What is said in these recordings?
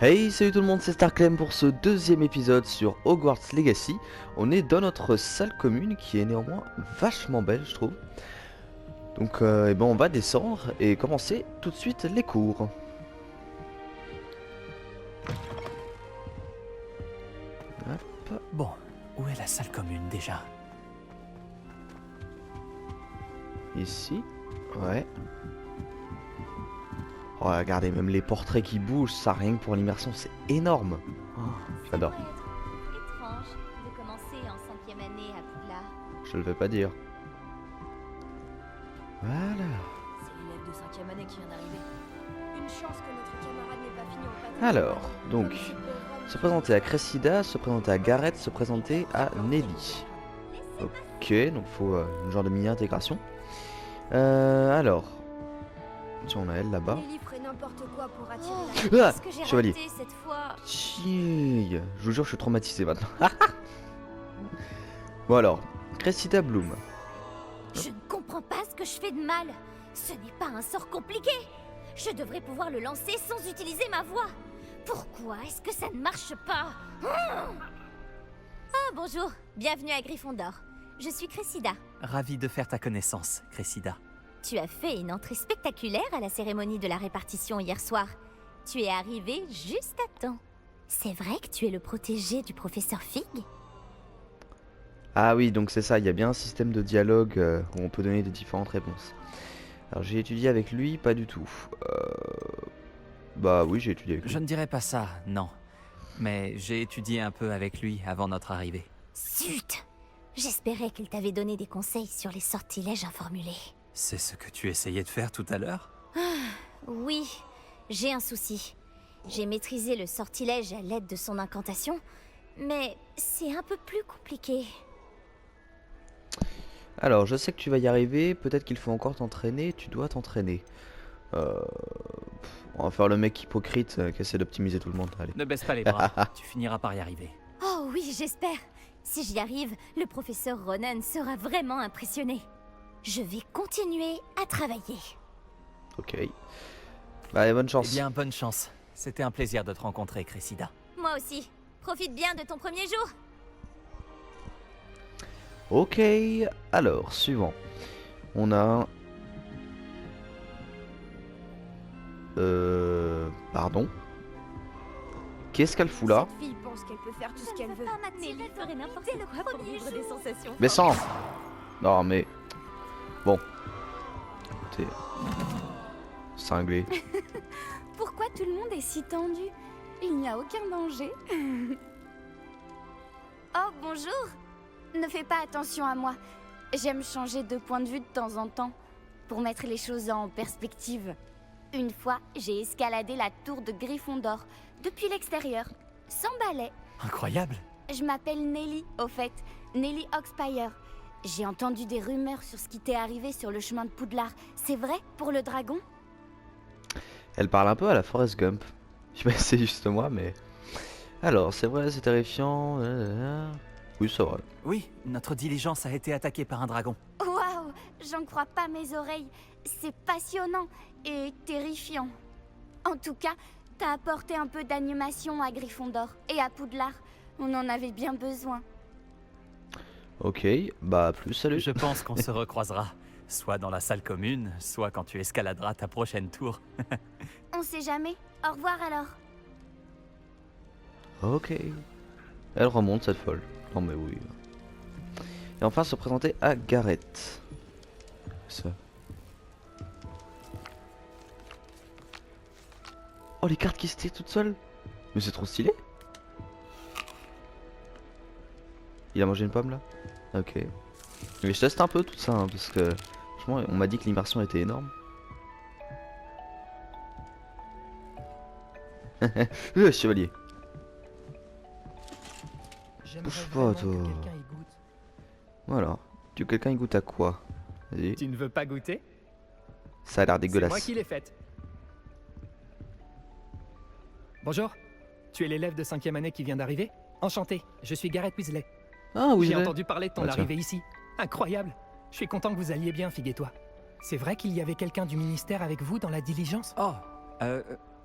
Hey, salut tout le monde, c'est Starclem pour ce deuxième épisode sur Hogwarts Legacy. On est dans notre salle commune qui est néanmoins vachement belle, je trouve. Donc, on va descendre et commencer tout de suite les cours. Hop. Bon, où est la salle commune déjà? Ici. Ouais. Oh, regardez, même les portraits qui bougent, ça rien que pour l'immersion, c'est énorme. Oh, j'adore. Ça doit être étrange de commencer en 5e année à Poudlard. Je le vais pas dire. Voilà. C'est l'élève de 5e année qui vient d'arriver. Une chance que notre camarade n'ait pas fini au patron. Alors, donc, se présenter à Cressida, se présenter à Gareth, se présenter à Nelly. Ok, donc faut une genre de mini-intégration. Alors, tiens, on a elle là-bas. Nelly ferait n'importe quoi pour attirer Ah, la... Qu'est-ce que j'ai chevalier. raté cette fois? Chiii, je vous jure, je suis traumatisé maintenant. Bon alors, Cressida Bloom. Je ne comprends pas ce que je fais de mal. Ce n'est pas un sort compliqué. Je devrais pouvoir le lancer sans utiliser ma voix. Pourquoi est-ce que ça ne marche pas? Ah, bonjour. Bienvenue à Gryffondor. Je suis Cressida. Ravi de faire ta connaissance, Cressida. Tu as fait une entrée spectaculaire à la cérémonie de la répartition hier soir. Tu es arrivé juste à temps. C'est vrai que tu es le protégé du professeur Fig? Ah oui, donc c'est ça, il y a bien un système de dialogue où on peut donner des différentes réponses. Alors j'ai étudié avec lui, pas du tout. Bah oui, j'ai étudié avec lui. Je ne dirais pas ça, non. Mais j'ai étudié un peu avec lui avant notre arrivée. Zut! J'espérais qu'il t'avait donné des conseils sur les sortilèges informulés. C'est ce que tu essayais de faire tout à l'heure? Oui, j'ai un souci. J'ai maîtrisé le sortilège à l'aide de son incantation, mais c'est un peu plus compliqué. Alors, je sais que tu vas y arriver, peut-être qu'il faut encore t'entraîner, tu dois t'entraîner. On va faire le mec hypocrite qui essaie d'optimiser tout le monde, allez. Ne baisse pas les bras, tu finiras par y arriver. Oh oui, j'espère. Si j'y arrive, le professeur Ronan sera vraiment impressionné. Je vais continuer à travailler. Ok. Bah, et bonne Eh chance. bien, bonne chance. C'était un plaisir de te rencontrer, Cressida. Moi aussi. Profite bien de ton premier jour. Ok, alors, suivant. On a... Pardon. Qu'est-ce qu'elle fout là? Cette fille pense qu'elle peut faire tout ce qu'elle veut. Nelly ferait n'importe quoi pour vivre des sensations. Mais sans. Non, mais... Bon. T'es... cinglé. Pourquoi tout le monde est si tendu? Il n'y a aucun danger. Oh, bonjour. Ne fais pas attention à moi. J'aime changer de point de vue de temps en temps, pour mettre les choses en perspective. Une fois, j'ai escaladé la tour de Gryffondor, depuis l'extérieur, sans balai. Incroyable! Je m'appelle Nelly, au fait. Nelly Oxpire. J'ai entendu des rumeurs sur ce qui t'est arrivé sur le chemin de Poudlard. C'est vrai, pour le dragon? Elle parle un peu à la Forrest Gump. Je sais pas si c'est juste moi, mais... Alors, c'est vrai, c'est terrifiant. Oui, c'est vrai. Oui, notre diligence a été attaquée par un dragon. Waouh, j'en crois pas mes oreilles. C'est passionnant et terrifiant. En tout cas, t'as apporté un peu d'animation à Gryffondor et à Poudlard. On en avait bien besoin. Ok, bah plus, salut. Je pense qu'on se recroisera, soit dans la salle commune, soit quand tu escaladeras ta prochaine tour. On sait jamais. Au revoir alors. Ok. Elle remonte cette folle. Non mais oui. Et enfin se présenter à Gareth. Ça. Oh les cartes qui se tirent toutes seules. Mais c'est trop stylé. Il a mangé une pomme là? Ok. Mais je teste un peu tout ça hein, parce que franchement on m'a dit que l'immersion était énorme. Le chevalier. Bouge pas toi. Voilà. Tu veux que quelqu'un y goûte à quoi? Vas-y. Tu ne veux pas goûter? Ça a l'air C'est moi dégueulasse. qui l'ai faite. Bonjour, tu es l'élève de 5e année qui vient d'arriver? Enchanté, je suis Gareth Weasley. Ah oui. J'ai entendu parler de ton Ah, tiens. arrivée ici. Incroyable. Je suis content que vous alliez bien, Fig et toi. C'est vrai qu'il y avait quelqu'un du ministère avec vous dans la diligence? Oh,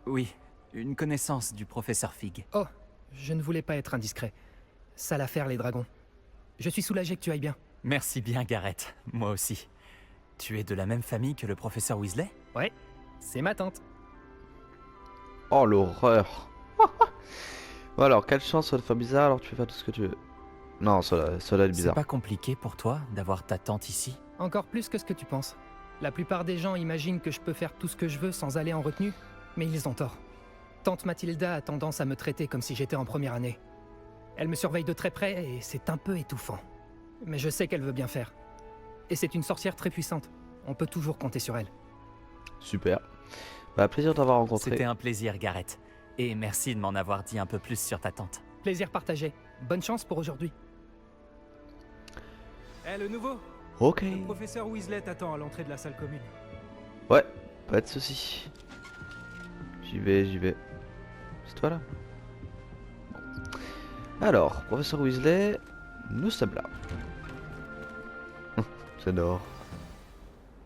oui. une connaissance du professeur Fig. Oh, je ne voulais pas être indiscret. Sale affaire, les dragons. Je suis soulagé que tu ailles bien. Merci bien, Gareth. Moi aussi. Tu es de la même famille que le professeur Weasley? Ouais, c'est ma tante. Oh l'horreur. Bon alors, quelle chance, ça va te faire bizarre, alors tu peux faire tout ce que tu veux. Non, ça va être C'est bizarre. pas compliqué pour toi d'avoir ta tante ici? Encore plus que ce que tu penses. La plupart des gens imaginent que je peux faire tout ce que je veux sans aller en retenue, mais ils ont tort. Tante Mathilda a tendance à me traiter comme si j'étais en première année. Elle me surveille de très près et c'est un peu étouffant. Mais je sais qu'elle veut bien faire. Et c'est une sorcière très puissante. On peut toujours compter sur elle. Super. Bah, plaisir de t'avoir rencontré. C'était un plaisir, Gareth. Et merci de m'en avoir dit un peu plus sur ta tante. Plaisir partagé. Bonne chance pour aujourd'hui. Eh, le nouveau, Ok. le professeur Weasley t'attend à l'entrée de la salle commune. Ouais, pas de soucis. J'y vais. C'est toi là? Bon. Alors, professeur Weasley, nous sommes là. J'adore.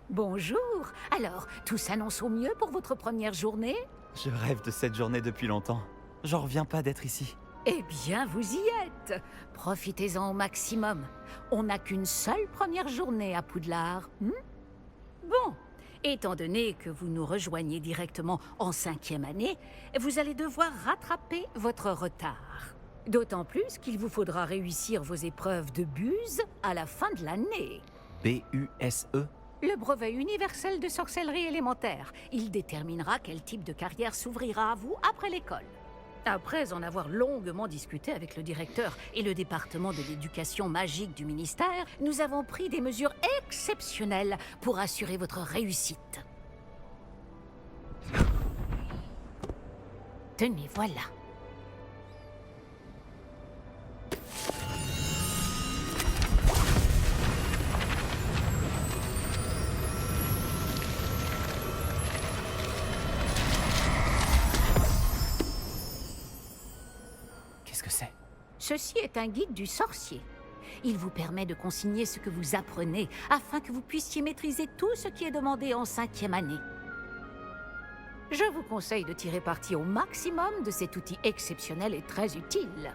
Bonjour. Alors, tout s'annonce au mieux pour votre première journée? Je rêve de cette journée depuis longtemps. J'en reviens pas d'être ici. Eh bien, vous y êtes. Profitez-en au maximum. On n'a qu'une seule première journée à Poudlard. Bon, étant donné que vous nous rejoignez directement en 5e année, vous allez devoir rattraper votre retard. D'autant plus qu'il vous faudra réussir vos épreuves de buse à la fin de l'année. B-U-S-E? Le brevet universel de sorcellerie élémentaire. Il déterminera quel type de carrière s'ouvrira à vous après l'école. Après en avoir longuement discuté avec le directeur et le département de l'éducation magique du ministère, nous avons pris des mesures exceptionnelles pour assurer votre réussite. Tenez, voilà. Qu'est-ce que c'est? Ceci est un guide du sorcier. Il vous permet de consigner ce que vous apprenez afin que vous puissiez maîtriser tout ce qui est demandé en 5e année. Je vous conseille de tirer parti au maximum de cet outil exceptionnel et très utile.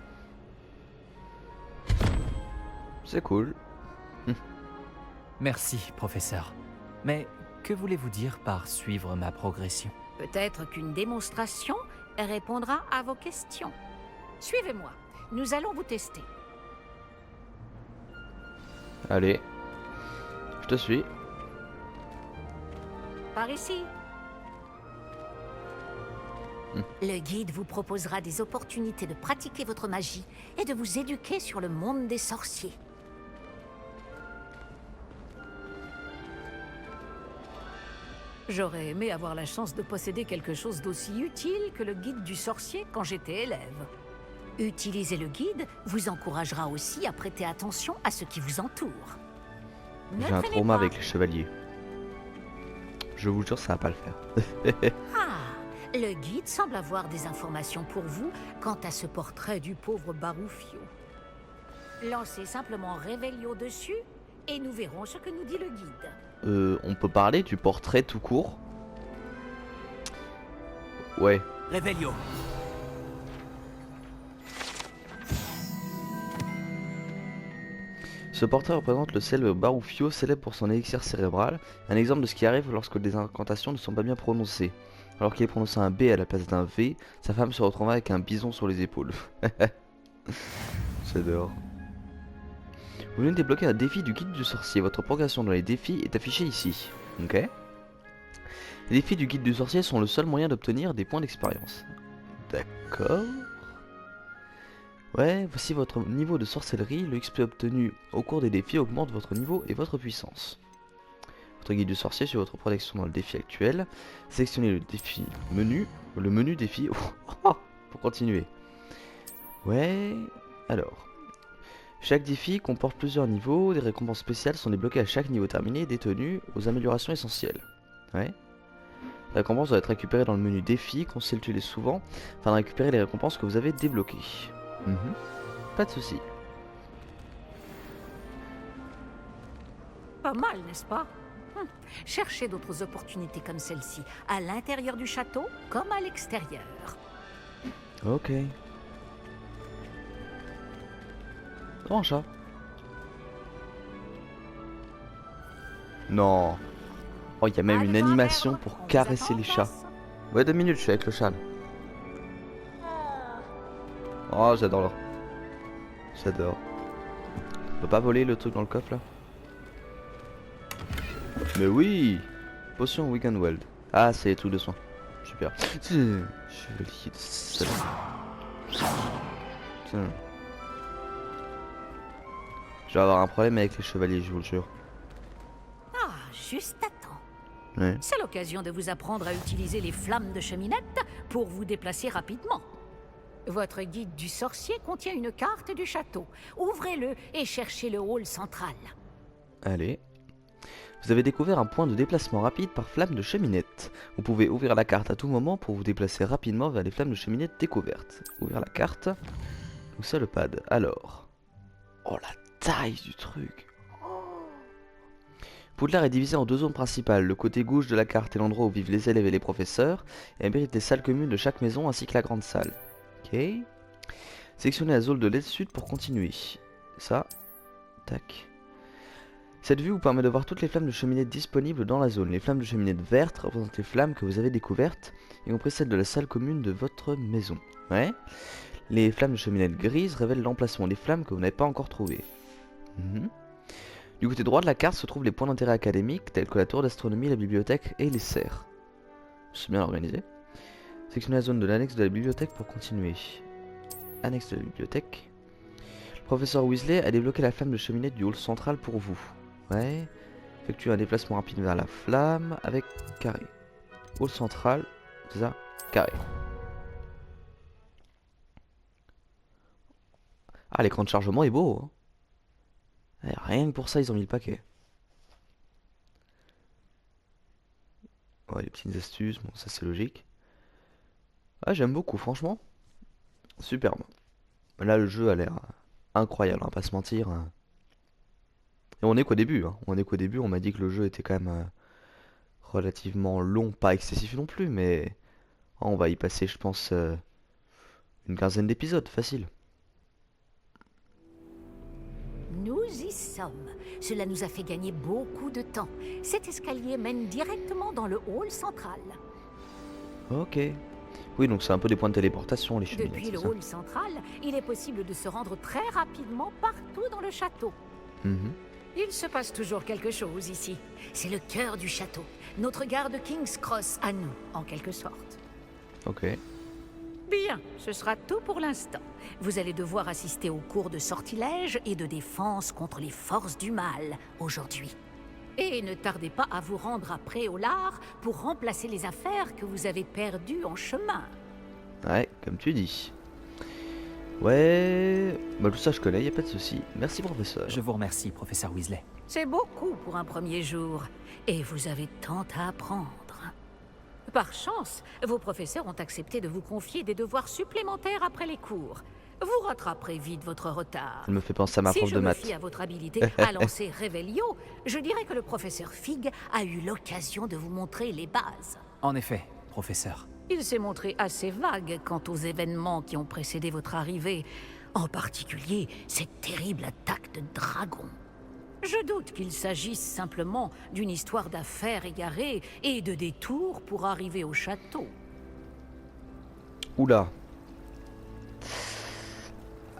C'est cool. Merci, professeur. Mais que voulez-vous dire par suivre ma progression? Peut-être qu'une démonstration répondra à vos questions. Suivez-moi, nous allons vous tester. Allez. Je te suis. Par ici. Le guide vous proposera des opportunités de pratiquer votre magie et de vous éduquer sur le monde des sorciers. J'aurais aimé avoir la chance de posséder quelque chose d'aussi utile que le guide du sorcier quand j'étais élève. Utiliser le guide vous encouragera aussi à prêter attention à ce qui vous entoure. Ne J'ai un traînez trauma pas. avec les chevaliers. Je vous jure, ça va pas le faire. Ah, le guide semble avoir des informations pour vous quant à ce portrait du pauvre Baroufio. Lancez simplement Réveillon dessus et nous verrons ce que nous dit le guide. On peut parler du portrait tout court? Ouais. Réveillon. Ce portrait représente le célèbre Baroufio, célèbre pour son élixir cérébral, un exemple de ce qui arrive lorsque des incantations ne sont pas bien prononcées. Alors qu'il prononçait un B à la place d'un V, sa femme se retrouvera avec un bison sur les épaules. J'adore. Vous venez de débloquer un défi du guide du sorcier. Votre progression dans les défis est affichée ici. Ok. Les défis du guide du sorcier sont le seul moyen d'obtenir des points d'expérience. D'accord. Ouais, voici votre niveau de sorcellerie. Le XP obtenu au cours des défis augmente votre niveau et votre puissance. Votre guide du sorcier sur votre protection dans le défi actuel. Sélectionnez le défi menu. Le menu défi. Pour continuer. Ouais. Alors. Chaque défi comporte plusieurs niveaux. Des récompenses spéciales sont débloquées à chaque niveau terminé, des tenues aux améliorations essentielles. Ouais. La récompense doit être récupérée dans le menu défi. Consultez-les souvent afin de récupérer les récompenses que vous avez débloquées. Pas de soucis. Pas mal, n'est-ce pas? Cherchez d'autres opportunités comme celle-ci, à l'intérieur du château comme à l'extérieur. Ok. Oh, un chat. Non. Oh, il y a même une animation pour caresser les chats. Ouais, 2 minutes, je suis avec le chat. Là. Oh, j'adore. J'adore. On peut pas voler le truc dans le coffre là? Mais oui! Potion Weekend Weld. Ah, c'est les trucs de soins. Super. Chevalier de salut. Tiens. Je vais avoir un problème avec les chevaliers, je vous le jure. Ah, juste à temps. Ouais. C'est l'occasion de vous apprendre à utiliser les flammes de cheminette pour vous déplacer rapidement. Votre guide du sorcier contient une carte du château. Ouvrez-le et cherchez le hall central. Allez. Vous avez découvert un point de déplacement rapide par flamme de cheminette. Vous pouvez ouvrir la carte à tout moment pour vous déplacer rapidement vers les flammes de cheminette découvertes. Ouvrir la carte. Où c'est le pad? Alors. Oh la taille du truc. Poudlard est divisé en 2 zones principales. Le côté gauche de la carte est l'endroit où vivent les élèves et les professeurs. Et abrite les salles communes de chaque maison ainsi que la grande salle. Ok. Sélectionnez la zone de l'aile sud pour continuer. Ça. Tac. Cette vue vous permet de voir toutes les flammes de cheminette disponibles dans la zone. Les flammes de cheminette vertes représentent les flammes que vous avez découvertes, y compris celles de la salle commune de votre maison. Ouais. Les flammes de cheminette grises révèlent l'emplacement des flammes que vous n'avez pas encore trouvées. Du côté droit de la carte se trouvent les points d'intérêt académiques, tels que la tour d'astronomie, la bibliothèque et les serres. C'est bien organisé. Sélectionnez la zone de l'annexe de la bibliothèque pour continuer. Annexe de la bibliothèque. Le professeur Weasley a débloqué la flamme de cheminette du hall central pour vous. Ouais. Effectuez un déplacement rapide vers la flamme avec carré. Hall central, c'est ça? Carré. Ah, l'écran de chargement est beau. Hein. Ouais, rien que pour ça, ils ont mis le paquet. Ouais, les petites astuces, bon, ça c'est logique. Ah, j'aime beaucoup, franchement. Superbe. Là, le jeu a l'air incroyable, on va pas se mentir. Et on est qu'au début, hein. On est qu'au début, on m'a dit que le jeu était quand même relativement long, pas excessif non plus, mais on va y passer, je pense, une quinzaine d'épisodes, facile. Nous y sommes. Cela nous a fait gagner beaucoup de temps. Cet escalier mène directement dans le hall central. Ok. Oui, donc c'est un peu des points de téléportation, les cheminées. Depuis le hall central, il est possible de se rendre très rapidement partout dans le château. Il se passe toujours quelque chose ici. C'est le cœur du château. Notre gare de King's Cross à nous, en quelque sorte. Ok. Bien, ce sera tout pour l'instant. Vous allez devoir assister aux cours de sortilège et de défense contre les forces du mal aujourd'hui. Et ne tardez pas à vous rendre à Préolard pour remplacer les affaires que vous avez perdues en chemin. Ouais, comme tu dis. Ouais, bah tout ça je connais, y a pas de souci. Merci professeur. Je vous remercie, professeur Weasley. C'est beaucoup pour un premier jour. Et vous avez tant à apprendre. Par chance, vos professeurs ont accepté de vous confier des devoirs supplémentaires après les cours. Vous rattraperez vite votre retard. Elle me fait penser à ma prof de maths. Si je me fie à votre habilité à lancer Revelio, je dirais que le professeur Fig a eu l'occasion de vous montrer les bases. En effet, professeur. Il s'est montré assez vague quant aux événements qui ont précédé votre arrivée, en particulier cette terrible attaque de dragon. Je doute qu'il s'agisse simplement d'une histoire d'affaires égarées et de détours pour arriver au château. Oula.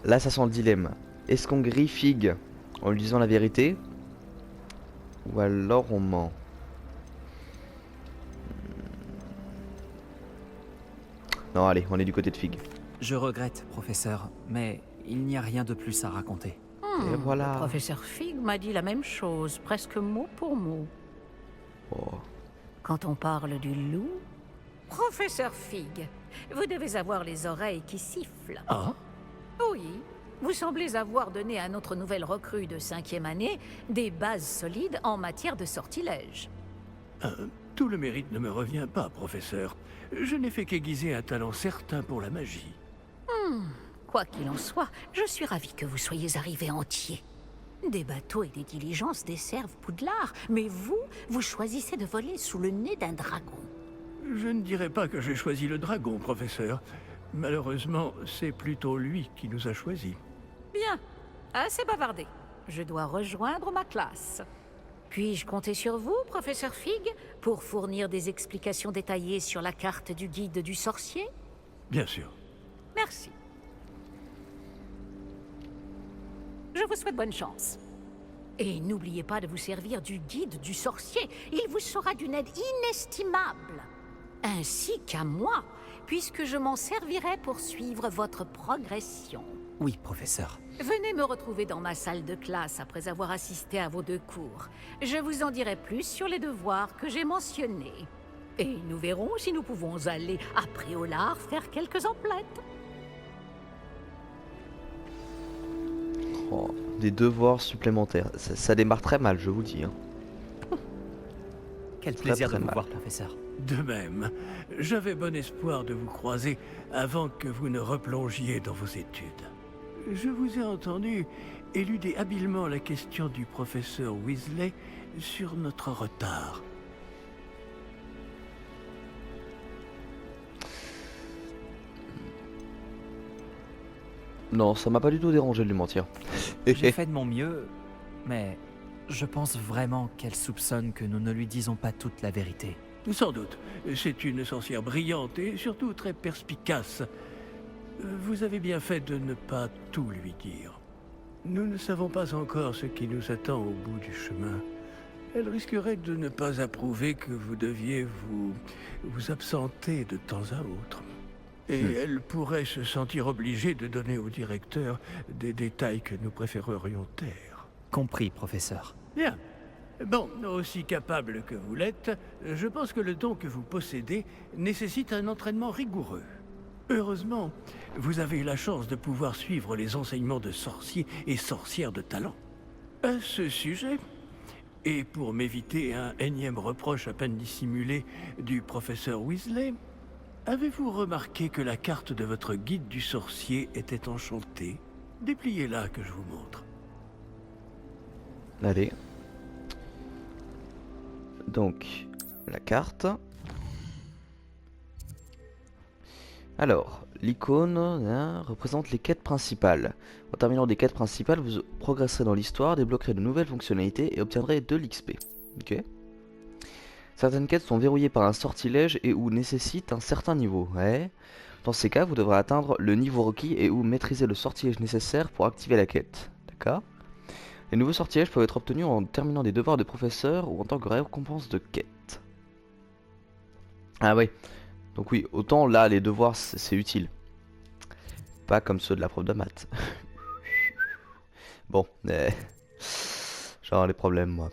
Là ça sent le dilemme. Est-ce qu'on grille Fig en lui disant la vérité? Ou alors on ment? Non allez, on est du côté de Fig. Je regrette, professeur, mais il n'y a rien de plus à raconter. Et voilà. Le professeur Fig m'a dit la même chose, presque mot pour mot. Oh. Quand on parle du loup... Professeur Fig, vous devez avoir les oreilles qui sifflent. Ah? Oui, vous semblez avoir donné à notre nouvelle recrue de 5e année des bases solides en matière de sortilège. Tout le mérite ne me revient pas, professeur. Je n'ai fait qu'aiguiser un talent certain pour la magie. Quoi qu'il en soit, je suis ravie que vous soyez arrivé entier. Des bateaux et des diligences desservent Poudlard, mais vous choisissez de voler sous le nez d'un dragon. Je ne dirais pas que j'ai choisi le dragon, professeur. Malheureusement, c'est plutôt lui qui nous a choisis. Bien, assez bavardé. Je dois rejoindre ma classe. Puis-je compter sur vous, professeur Fig, pour fournir des explications détaillées sur la carte du guide du sorcier? Bien sûr. Merci. Je vous souhaite bonne chance. Et n'oubliez pas de vous servir du guide du sorcier. Il vous sera d'une aide inestimable. Ainsi qu'à moi, puisque je m'en servirai pour suivre votre progression. Oui, professeur. Venez me retrouver dans ma salle de classe après avoir assisté à vos 2 cours. Je vous en dirai plus sur les devoirs que j'ai mentionnés. Et nous verrons si nous pouvons aller à Préolard faire quelques emplettes. Oh, des devoirs supplémentaires. Ça démarre très mal, je vous dis. Hein. Quel Très, plaisir très de vous mal. voir, professeur. De même, j'avais bon espoir de vous croiser avant que vous ne replongiez dans vos études. Je vous ai entendu éluder habilement la question du professeur Weasley sur notre retard. Non, ça m'a pas du tout dérangé de lui mentir. J'ai fait de mon mieux, mais je pense vraiment qu'elle soupçonne que nous ne lui disons pas toute la vérité. Sans doute. C'est une sorcière brillante et surtout très perspicace. Vous avez bien fait de ne pas tout lui dire. Nous ne savons pas encore ce qui nous attend au bout du chemin. Elle risquerait de ne pas approuver que vous deviez vous absenter de temps à autre. Et elle pourrait se sentir obligée de donner au directeur des détails que nous préférerions taire. Compris, professeur. Bien. Bon, aussi capable que vous l'êtes, je pense que le don que vous possédez nécessite un entraînement rigoureux. Heureusement, vous avez eu la chance de pouvoir suivre les enseignements de sorciers et sorcières de talent. À ce sujet, et pour m'éviter un énième reproche à peine dissimulé du professeur Weasley, avez-vous remarqué que la carte de votre guide du sorcier était enchantée? Dépliez-la que je vous montre. Allez. Donc, la carte. Alors, l'icône représente les quêtes principales. En terminant des quêtes principales, vous progresserez dans l'histoire, débloquerez de nouvelles fonctionnalités et obtiendrez de l'XP. Ok. Certaines quêtes sont verrouillées par un sortilège et ou nécessitent un certain niveau. Ouais. Dans ces cas, vous devrez atteindre le niveau requis et ou maîtriser le sortilège nécessaire pour activer la quête. D'accord. Les nouveaux sortilèges peuvent être obtenus en terminant des devoirs de professeur ou en tant que récompense de quête. Ah oui. Donc oui, autant là les devoirs c'est utile. Pas comme ceux de la prof de maths. Bon, genre les problèmes moi.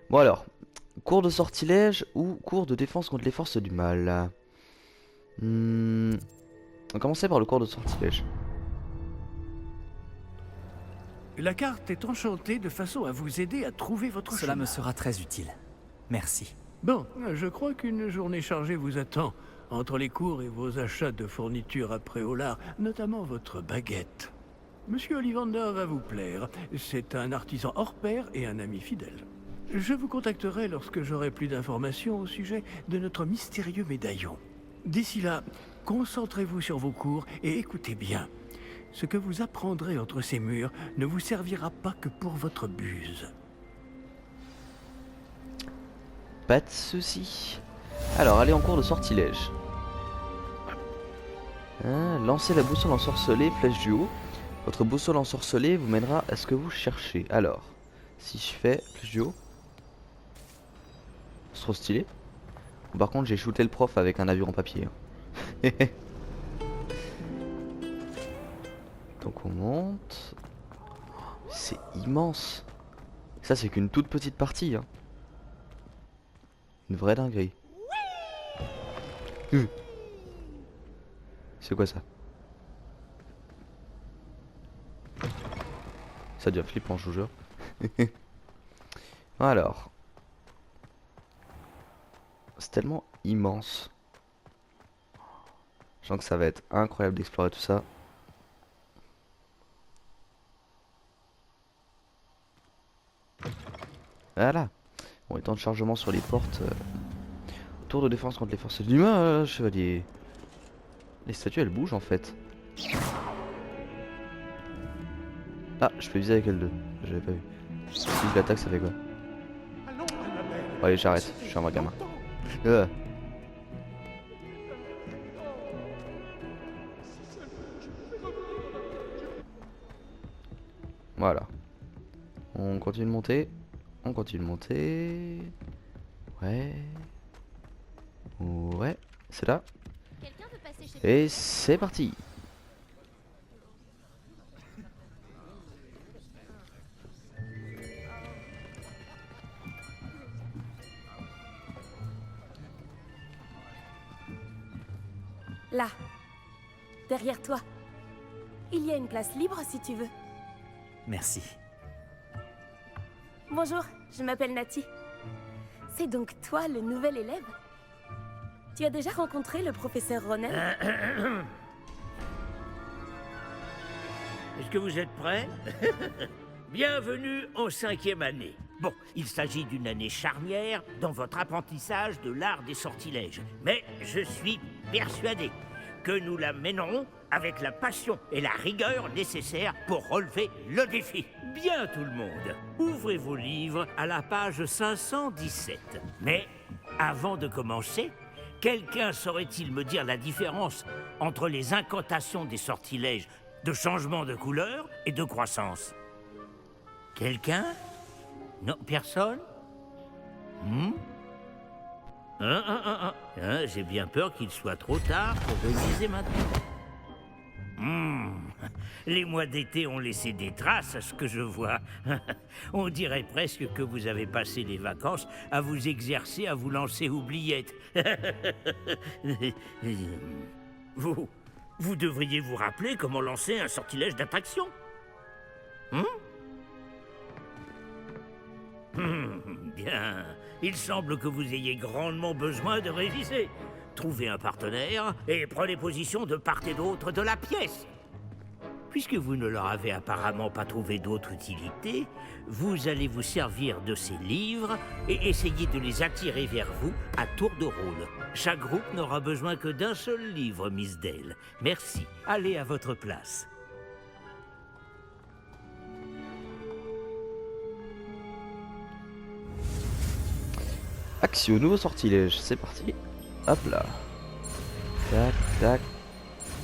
Bon alors, cours de sortilège ou cours de défense contre les forces du mal. On va commencer par le cours de sortilège. La carte est enchantée de façon à vous aider à trouver votre Cela chemin. me sera très utile. Merci. Bon, je crois qu'une journée chargée vous attend, entre les cours et vos achats de fournitures à Préolard, notamment votre baguette. Monsieur Ollivander va vous plaire. C'est un artisan hors pair et un ami fidèle. Je vous contacterai lorsque j'aurai plus d'informations au sujet de notre mystérieux médaillon. D'ici là, concentrez-vous sur vos cours et écoutez bien. Ce que vous apprendrez entre ces murs ne vous servira pas que pour votre buse. Pas de soucis. Alors, allez en cours de sortilège. Lancez la boussole ensorcelée, flèche du haut. Votre boussole ensorcelée vous mènera à ce que vous cherchez. Alors, si je fais flèche du haut. C'est trop stylé. Par contre, j'ai shooté le prof avec un avion en papier. Hein. Donc on monte. C'est immense. Ça c'est qu'une toute petite partie. Hein. Une vraie dinguerie. C'est quoi ça? Ça devient flippant, je vous jure. Alors. C'est tellement immense. Je sens que ça va être incroyable d'explorer tout ça. Voilà. Bon, et temps de chargement sur les portes. Tour de défense contre les forces de l'humain, chevalier. Les statues elles bougent en fait. Ah, je peux viser avec L2. J'avais pas vu. Si je l'attaque, ça fait quoi? Bon, allez, j'arrête. Je suis un vrai gamin. Voilà. On continue de monter. On continue de monter. Ouais. Ouais. C'est là. Quelqu'un veut passer chez Et c'est parti. Là, derrière toi. Il y a une place libre si tu veux. Merci. Bonjour, je m'appelle Nati. C'est donc toi le nouvel élève? Tu as déjà rencontré le professeur Ronel? Est-ce que vous êtes prêts? Bienvenue en 5e année. Bon, il s'agit d'une année charnière dans votre apprentissage de l'art des sortilèges. Mais je suis persuadé que nous la mènerons avec la passion et la rigueur nécessaires pour relever le défi. Bien tout le monde, ouvrez vos livres à la page 517. Mais avant de commencer, quelqu'un saurait-il me dire la différence entre les incantations des sortilèges de changement de couleur et de croissance? Quelqu'un? Non, personne? J'ai bien peur qu'il soit trop tard pour réviser maintenant. Les mois d'été ont laissé des traces à ce que je vois. On dirait presque que vous avez passé les vacances à vous exercer à vous lancer oubliettes. Vous devriez vous rappeler comment lancer un sortilège d'attraction. Bien. Il semble que vous ayez grandement besoin de réviser. Trouvez un partenaire et prenez position de part et d'autre de la pièce. Puisque vous ne leur avez apparemment pas trouvé d'autre utilité, vous allez vous servir de ces livres et essayer de les attirer vers vous à tour de rôle. Chaque groupe n'aura besoin que d'un seul livre, Miss Dale. Merci. Allez à votre place. Action, nouveau sortilège, c'est parti. Hop là. Tac, tac,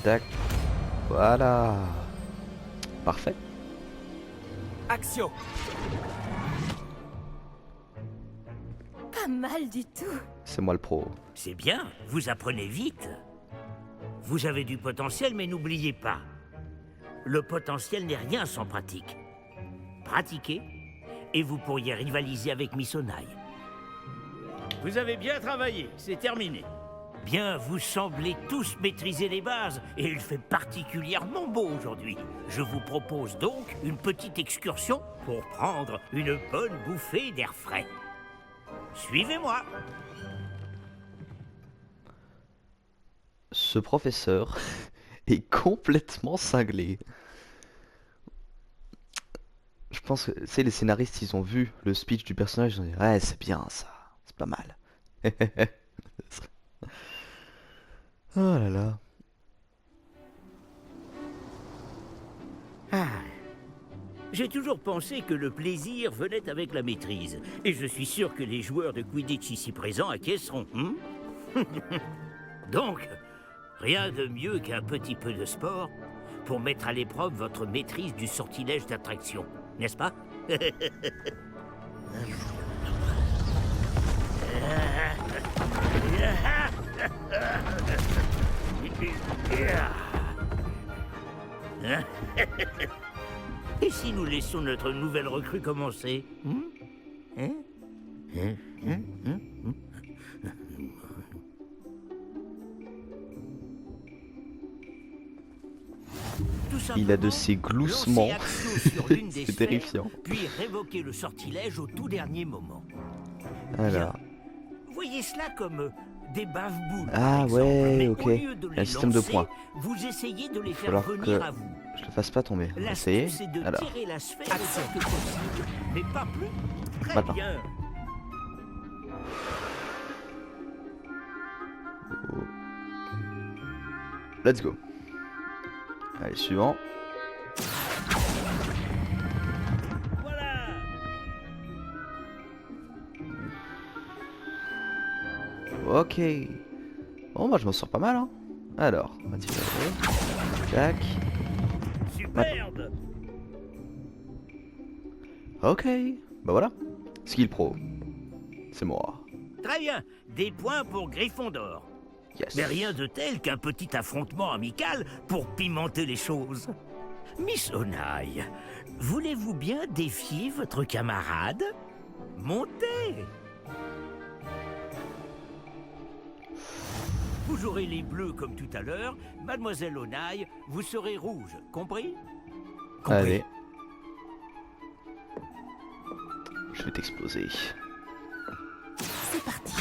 tac. Voilà. Parfait. Action! Pas mal du tout. C'est moi le pro. C'est bien, vous apprenez vite. Vous avez du potentiel, mais n'oubliez pas, le potentiel n'est rien sans pratique. Pratiquez, et vous pourriez rivaliser avec Miss Onaï. Vous avez bien travaillé, c'est terminé. Bien, vous semblez tous maîtriser les bases, et il fait particulièrement beau aujourd'hui. Je vous propose donc une petite excursion pour prendre une bonne bouffée d'air frais. Suivez-moi. Ce professeur est complètement cinglé. Je pense que c'est les scénaristes, ils ont vu le speech du personnage, ils ont dit ouais c'est bien ça, c'est pas mal. Oh là là. J'ai toujours pensé que le plaisir venait avec la maîtrise. Et je suis sûr que les joueurs de Quidditch ici présents acquiesceront. Donc, rien de mieux qu'un petit peu de sport pour mettre à l'épreuve votre maîtrise du sortilège d'attraction, n'est-ce pas? Et si nous laissions notre nouvelle recrue commencer? Il a de ces gloussements. C'est terrifiant. Puis révoquer le sortilège au tout dernier moment. Alors. Voyez cela comme des bave-boules. Ah par exemple, ouais, mais ok. au lieu de Un les système de lancer, points. vous essayez de les faire Falloir venir que à vous. je le fasse pas tomber. On va essayer. L'astuce est de Alors. tirer la sphère le plus que possible, mais pas plus. Très Maintenant. bien. Let's go. Allez, suivant. Voilà. Ok. Bon, moi je m'en sors pas mal, hein. Alors, on va tirer. Tac. Superbe. Ok. Bah voilà. Skill pro. C'est moi. Très bien. Des points pour Gryffondor. Yes. Mais rien de tel qu'un petit affrontement amical pour pimenter les choses. Miss Onaï, voulez-vous bien défier votre camarade? Montez! Vous aurez les bleus comme tout à l'heure. Mademoiselle Onaï, vous serez rouge. Compris? Allez. Je vais t'exploser. C'est parti.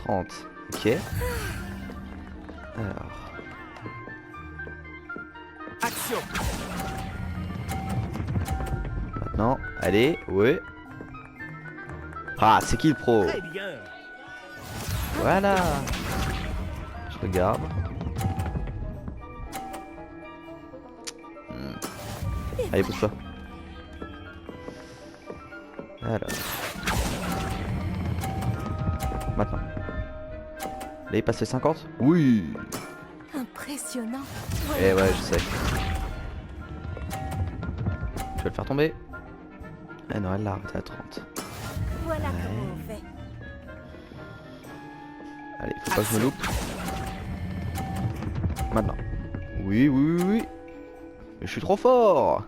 Ok. Alors. Action. Maintenant. Allez. Ouais. Ah, c'est qui le pro? Très bien. Voilà. Je regarde. Allez, pousse-toi. Alors. Maintenant. Là, il passe les 50? Oui. Impressionnant. Eh ouais, je sais. Je vais le faire tomber. Ah non, elle l'a arrêté à 30. Voilà Ouais. comment on fait. Allez, faut pas que je me loupe. Maintenant. Oui, oui, oui, oui. Mais je suis trop fort.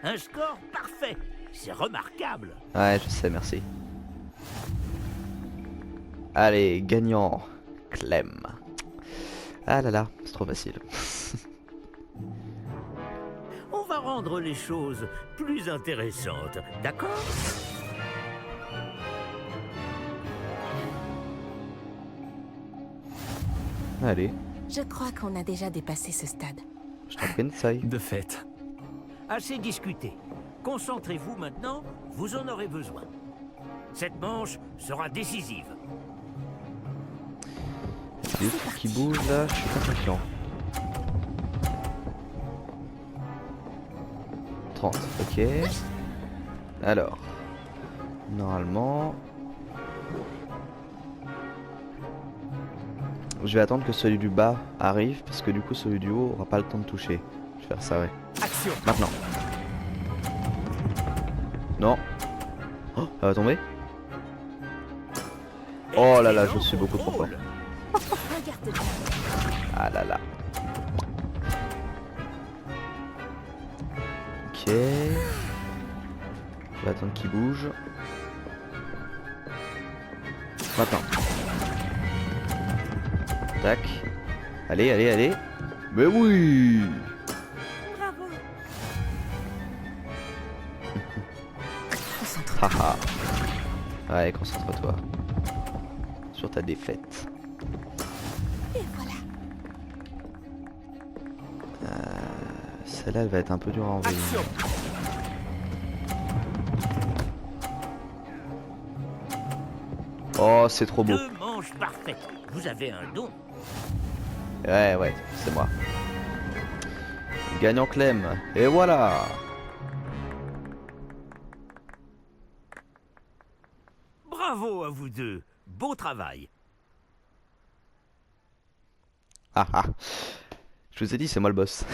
Un score parfait. C'est remarquable. Ouais, je sais, merci. Allez, gagnant. Clem. Ah là là, c'est trop facile. On va rendre les choses plus intéressantes, d'accord? Allez, Je crois qu'on a déjà dépassé ce stade. je t'en prie, Nsai. De fait. Assez discuté. Concentrez-vous maintenant, vous en aurez besoin. Cette manche sera décisive. Il y a des trucs qui bougent là, je suis pas confiant. 30, ok. Alors, normalement, je vais attendre que celui du bas arrive parce que du coup celui du haut aura pas le temps de toucher. Je vais faire ça, ouais. Action. Maintenant. Non. Oh, elle va tomber. Oh là là, je suis beaucoup trop fort. Contrôle. Regarde bien. Ah là là. Ok. On va attendre qu'il bouge. Maintenant. Tac. Allez, allez, allez. Mais oui. Bravo. Haha. Ouais, concentre-toi. Sur ta défaite. Et voilà. Celle-là, elle va être un peu dure à envoyer. Action. Oh, c'est trop beau. Deux manches parfaites. Vous avez un don. Ouais, ouais, c'est moi. Gagnant Clem. Et voilà. Bravo à vous deux. Beau travail. Ah ah. Je vous ai dit, c'est moi le boss.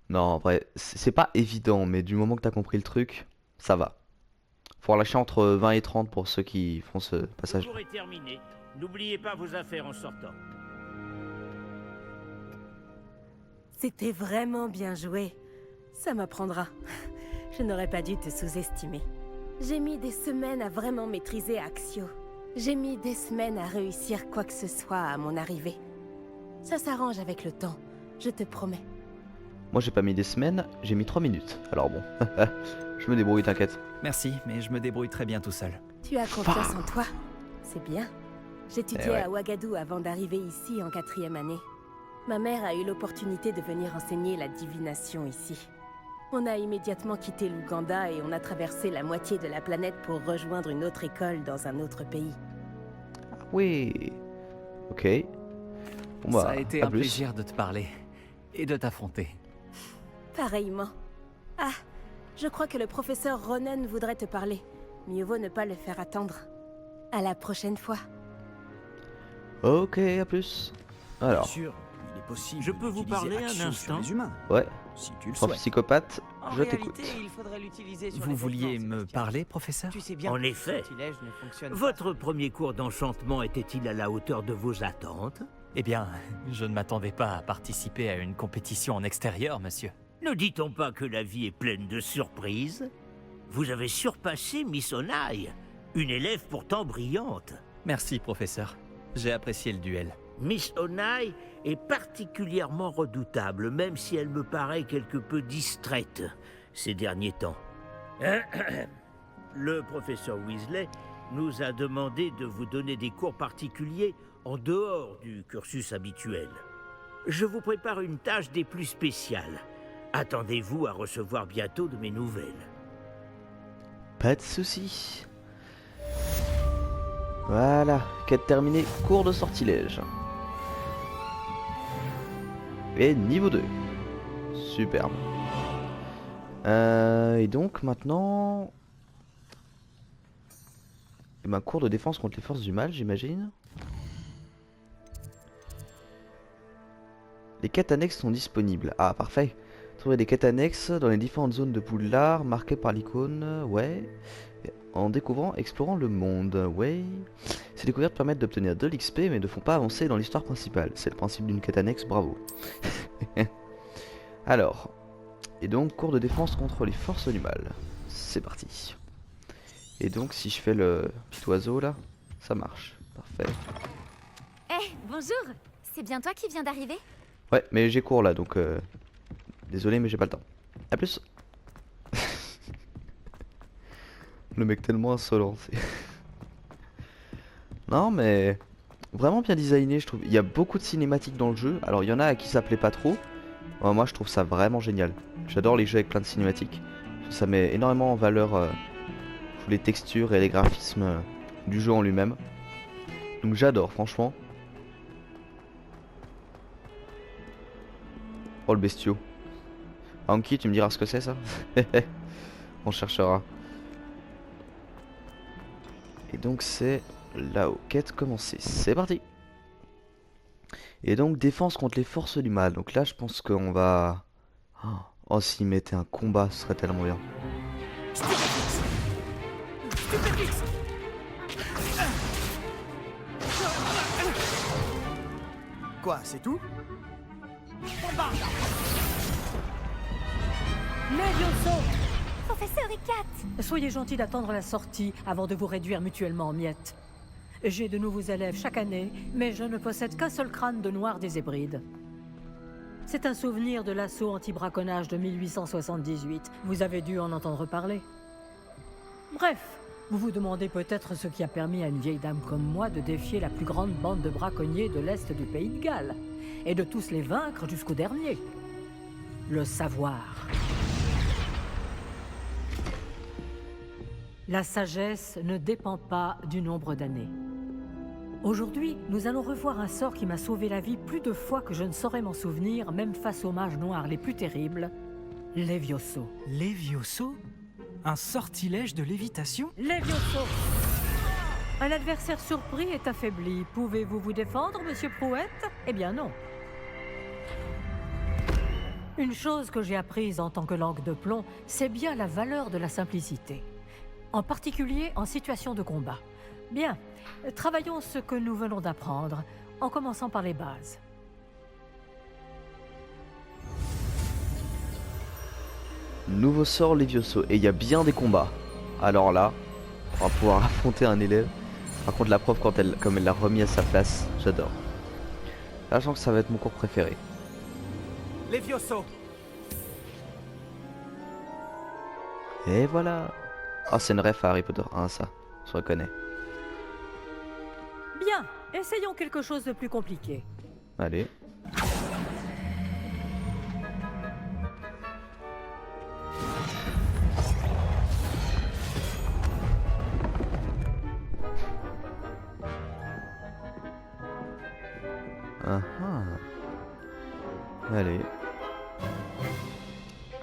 Non, en vrai, c'est pas évident, mais du moment que t'as compris le truc, ça va. Faut relâcher entre 20 et 30 pour ceux qui font ce Le passage. tour est terminé. N'oubliez pas vos affaires en sortant. C'était vraiment bien joué. Ça m'apprendra. Je n'aurais pas dû te sous-estimer. J'ai mis des semaines à vraiment maîtriser Axio. J'ai mis des semaines à réussir quoi que ce soit à mon arrivée. Ça s'arrange avec le temps, je te promets. Moi, j'ai pas mis des semaines, j'ai mis 3 minutes. Alors bon, je me débrouille, t'inquiète. Merci, mais je me débrouille très bien tout seul. Tu as confiance en toi. C'est bien. J'étudiais Eh ouais. à Ouagadou avant d'arriver ici en 4e année. Ma mère a eu l'opportunité de venir enseigner la divination ici. On a immédiatement quitté l'Ouganda et on a traversé la moitié de la planète pour rejoindre une autre école dans un autre pays. Oui. Ok. Bon bah, Ça a été à un plus. plaisir de te parler et de t'affronter. Pareillement. Ah, je crois que le professeur Ronen voudrait te parler. Mieux vaut ne pas le faire attendre. À la prochaine fois. Ok, à plus. Alors, sûr, il est possible. Je peux vous d'utiliser parler un Axio sur instant les humains, ouais, si tu le prof souhaites. psychopathe, En je t'écoute. réalité, il faudrait l'utiliser sur Vous les vouliez vêtements, me Sébastien. parler, professeur? Tu sais bien En que ce effet. sortilège ne fonctionne pas Votre premier cours d'enchantement était-il à la hauteur de vos attentes? Eh bien, je ne m'attendais pas à participer à une compétition en extérieur, monsieur. Ne dit-on pas que la vie est pleine de surprises? Vous avez surpassé Miss Onai, une élève pourtant brillante. Merci, professeur. J'ai apprécié le duel. Miss Onai est particulièrement redoutable, même si elle me paraît quelque peu distraite ces derniers temps. Le professeur Weasley nous a demandé de vous donner des cours particuliers en dehors du cursus habituel. Je vous prépare une tâche des plus spéciales. Attendez-vous à recevoir bientôt de mes nouvelles. Pas de soucis. Voilà, quête terminée, cours de sortilège. Et niveau 2. Superbe. Et donc maintenant... Eh ben, cours de défense contre les forces du mal, j'imagine. Les quêtes annexes sont disponibles. Ah, parfait. Trouver des quêtes annexes dans les différentes zones de Poudlard marquées par l'icône. Ouais. En découvrant, explorant le monde. Ouais. Ces découvertes permettent d'obtenir de l'XP mais ne font pas avancer dans l'histoire principale. C'est le principe d'une quête annexe, bravo. Alors. Et donc, cours de défense contre les forces du mal. C'est parti. Et donc, si je fais le petit oiseau là, ça marche. Parfait. Eh, bonjour. C'est bien toi qui viens d'arriver? Ouais, mais j'ai cours là, donc désolé, mais j'ai pas le temps. A plus. Le mec tellement insolent, c'est... Non, mais... Vraiment bien designé, je trouve. Il y a beaucoup de cinématiques dans le jeu. Alors, il y en a à qui ça plaît pas trop. Moi, je trouve ça vraiment génial. J'adore les jeux avec plein de cinématiques. Ça met énormément en valeur les textures et les graphismes du jeu en lui-même. Donc, j'adore, franchement. Oh le bestiau. Anki, tu me diras ce que c'est ça? On cherchera. Et donc c'est là-haut. Quête commencée. C'est parti. Et donc défense contre les forces du mal. Donc là je pense qu'on va... Oh s'il mettait un combat ce serait tellement bien. Quoi, c'est tout? Levioso! Professeur Icat! Soyez gentil d'attendre la sortie avant de vous réduire mutuellement en miettes. J'ai de nouveaux élèves chaque année, mais je ne possède qu'un seul crâne de noir des Hébrides. C'est un souvenir de l'assaut anti-braconnage de 1878. Vous avez dû en entendre parler. Bref, vous vous demandez peut-être ce qui a permis à une vieille dame comme moi de défier la plus grande bande de braconniers de l'Est du pays de Galles, et de tous les vaincre jusqu'au dernier. Le savoir. La sagesse ne dépend pas du nombre d'années. Aujourd'hui, nous allons revoir un sort qui m'a sauvé la vie plus de fois que je ne saurais m'en souvenir, même face aux mages noirs les plus terribles, Levioso. Levioso? Un sortilège de lévitation? Levioso! Un adversaire surpris est affaibli. Pouvez-vous vous défendre, monsieur Prouette? Eh bien non. Une chose que j'ai apprise en tant que langue de plomb, c'est bien la valeur de la simplicité. En particulier en situation de combat. Bien, travaillons ce que nous venons d'apprendre, en commençant par les bases. Nouveau sort Levioso. Et il y a bien des combats. Alors là, on va pouvoir affronter un élève. Par contre la prof, comme elle l'a remis à sa place, j'adore. Là je sens que ça va être mon cours préféré. Levioso! Et voilà. Ah, c'est une ref à Harry Potter 1, ça. Je reconnais. Bien, essayons quelque chose de plus compliqué. Allez.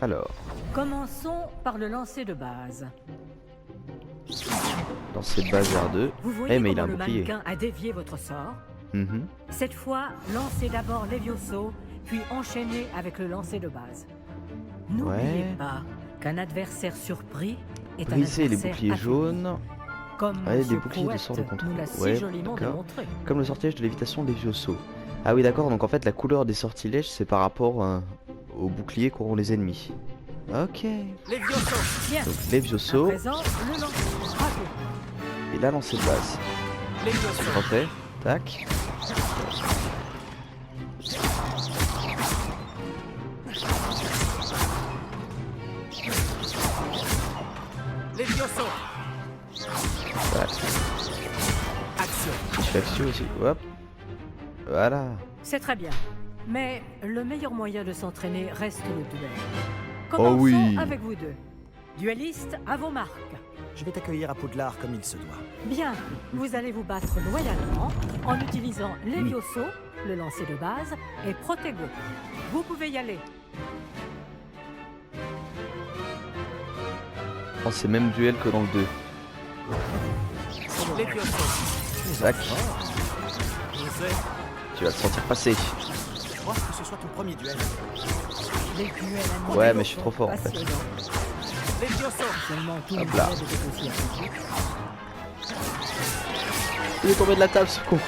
Alors, Commençons par le lancer de base. dans cette base R2. Vous voyez Eh mais il a comment un le bouclier. mannequin a dévié votre sort? Mhm. Cette fois, lancez d'abord Levioso, puis enchaînez avec le lancer de base. N'oubliez Ouais. pas qu'un adversaire surpris est un Briser les adversaire boucliers affaibli. jaunes. Comme Ouais, des Monsieur boucliers de Prouette sort de contrôle. nous l'a si Ouais, joliment d'accord. démontré. Comme le sortilège de lévitation Levioso. Ah oui d'accord, donc en fait la couleur des sortilèges c'est par rapport aux boucliers qu'auront les ennemis. Ok. Levioso. Bien. Donc À Levioso présent, le lancer. Bravo. et la lancée de base. Levioso. Refait. Tac. Levioso. Tac. Action. Action aussi. Hop. Voilà. C'est très bien. Mais le meilleur moyen de s'entraîner reste le duel. Oh Commençons oui. avec vous deux. Duellistes, à vos marques. Je vais t'accueillir à Poudlard comme il se doit. Bien, vous allez vous battre loyalement en utilisant Levioso, le lancer de base, et Protego. Vous pouvez y aller. Oh, c'est même duel que dans le 2. Levioso. Tac. Je sais. Tu vas te sentir passer. Je crois que ce soit ton premier duel. Les duels animés Ouais, mais je suis sont trop fort, en fait. passionnants. Levioso. Seulement tout Hop le là. monde était aussi accompli. Il est tombé de la table ce con.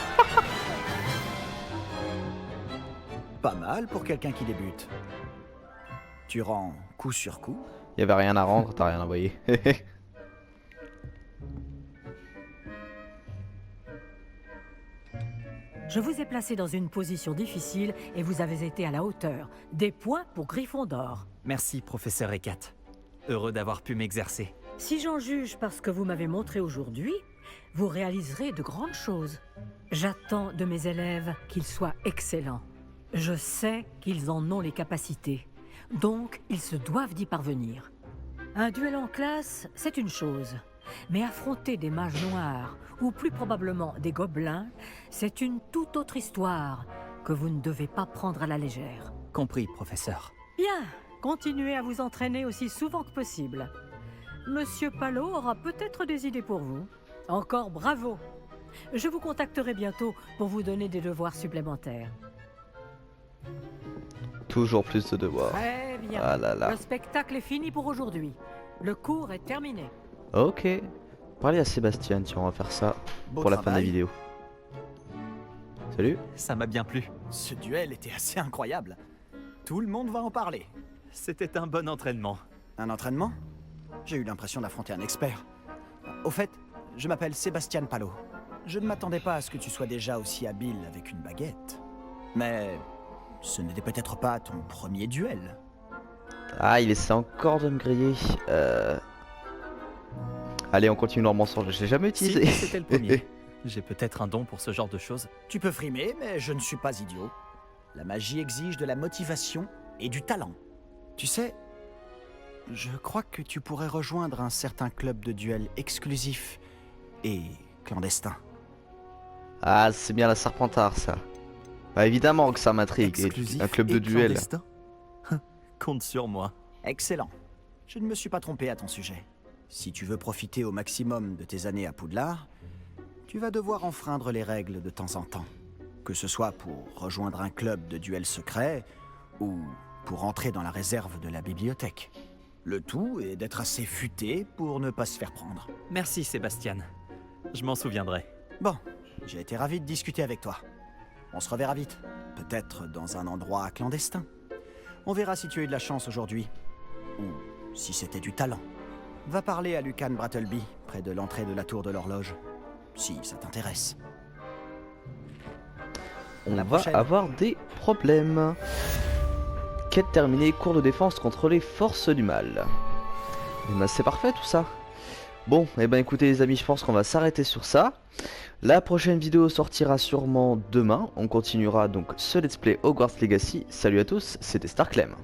Pas mal pour quelqu'un qui débute. Tu rends coup sur coup. Il y avait rien à rendre, t'as rien envoyé. Je vous ai placé dans une position difficile et vous avez été à la hauteur. Des points pour Gryffondor. Merci, professeur Ekat. Heureux d'avoir pu m'exercer. Si j'en juge par ce que vous m'avez montré aujourd'hui, vous réaliserez de grandes choses. J'attends de mes élèves qu'ils soient excellents. Je sais qu'ils en ont les capacités, donc ils se doivent d'y parvenir. Un duel en classe, c'est une chose, mais affronter des mages noirs, ou plus probablement des gobelins, c'est une toute autre histoire que vous ne devez pas prendre à la légère. Compris, professeur. Bien, continuez à vous entraîner aussi souvent que possible. Monsieur Palot aura peut-être des idées pour vous. Encore bravo. Je vous contacterai bientôt pour vous donner des devoirs supplémentaires. Toujours plus de devoirs. Très bien. Ah là là. Le spectacle est fini pour aujourd'hui. Le cours est terminé. Ok. Parlez à Sébastien, tiens, on va faire ça Beau pour la fin de la travail. vidéo. Salut. Ça m'a bien plu. Ce duel était assez incroyable. Tout le monde va en parler. C'était un bon entraînement. Un entraînement? J'ai eu l'impression d'affronter un expert. Au fait, je m'appelle Sébastien Palot. Je ne m'attendais pas à ce que tu sois déjà aussi habile avec une baguette. Mais ce n'était peut-être pas ton premier duel. Ah, il essaie encore de me griller. Allez, on continue leur mensonge. Je l'ai jamais utilisé. Si, c'était le premier. J'ai peut-être un don pour ce genre de choses. Tu peux frimer, mais je ne suis pas idiot. La magie exige de la motivation et du talent. Tu sais, je crois que tu pourrais rejoindre un certain club de duel exclusif et clandestin. Ah, c'est bien la Serpentard, ça. Bah évidemment que ça m'intrigue. Exclusif Un club de et duel. clandestin. Compte sur moi. Excellent. Je ne me suis pas trompé à ton sujet. Si tu veux profiter au maximum de tes années à Poudlard, tu vas devoir enfreindre les règles de temps en temps. Que ce soit pour rejoindre un club de duel secret ou pour entrer dans la réserve de la bibliothèque. Le tout est d'être assez futé pour ne pas se faire prendre. Merci, Sébastien. Je m'en souviendrai. Bon, j'ai été ravi de discuter avec toi. On se reverra vite. Peut-être dans un endroit clandestin. On verra si tu as eu de la chance aujourd'hui. Ou si c'était du talent. Va parler à Lucan Brattleby, près de l'entrée de la tour de l'horloge. Si ça t'intéresse. On la va prochaine. avoir des problèmes. Quête terminée, cours de défense contre les forces du mal. Et bah c'est parfait tout ça. Bon, et ben écoutez les amis, je pense qu'on va s'arrêter sur ça. La prochaine vidéo sortira sûrement demain. On continuera donc ce let's play Hogwarts Legacy. Salut à tous, c'était StarClem.